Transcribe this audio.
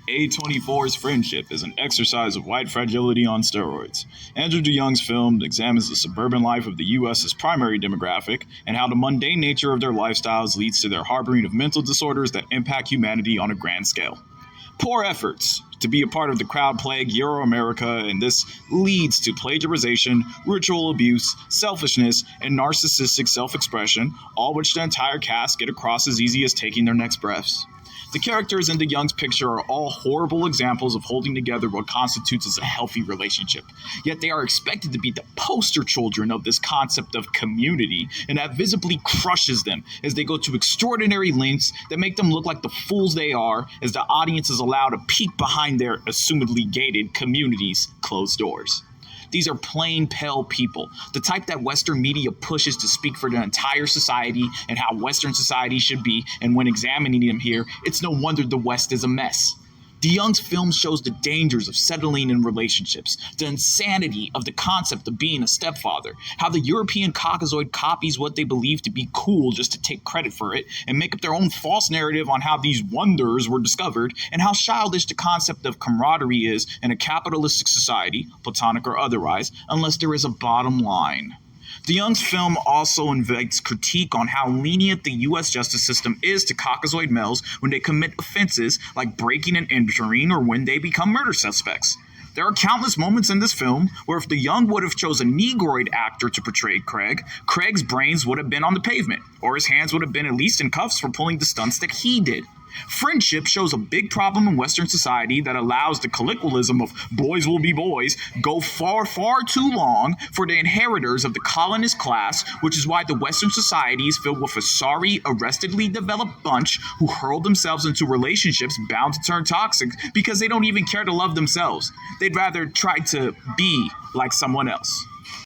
A24's Friendship is an exercise of white fragility on steroids. Andrew DeYoung's film examines the suburban life of the U.S.'s primary demographic and how the mundane nature of their lifestyles leads to their harboring of mental disorders that impact humanity on a grand scale. Poor efforts to be a part of the crowd plague Euro-America, and this leads to plagiarization, ritual abuse, selfishness, and narcissistic self-expression, all which the entire cast get across as easy as taking their next breaths. The characters in DeYoung's picture are all horrible examples of holding together what constitutes as a healthy relationship, yet they are expected to be the poster children of this concept of community, and that visibly crushes them as they go to extraordinary lengths that make them look like the fools they are as the audience is allowed to peek behind their assumedly gated community's closed doors. These are plain, pale people, the type that Western media pushes to speak for the entire society and how Western society should be, and when examining them here, it's no wonder the West is a mess. DeYoung's film shows the dangers of settling in relationships, the insanity of the concept of being a stepfather, how the European Caucasoid copies what they believe to be cool just to take credit for it, and make up their own false narrative on how these wonders were discovered, and how childish the concept of camaraderie is in a capitalistic society, platonic or otherwise, unless there is a bottom line. DeYoung's film also invites critique on how lenient the U.S. justice system is to Caucasoid males when they commit offenses like breaking and entering or when they become murder suspects. There are countless moments in this film where if DeYoung would have chosen a Negroid actor to portray Craig, Craig's brains would have been on the pavement, or his hands would have been at least in cuffs for pulling the stunts that he did. Friendship shows a big problem in Western society that allows the colloquialism of boys will be boys go far, far too long for the inheritors of the colonist class, which is why the Western society is filled with a sorry, arrestedly developed bunch who hurl themselves into relationships bound to turn toxic because they don't even care to love themselves. They'd rather try to be like someone else.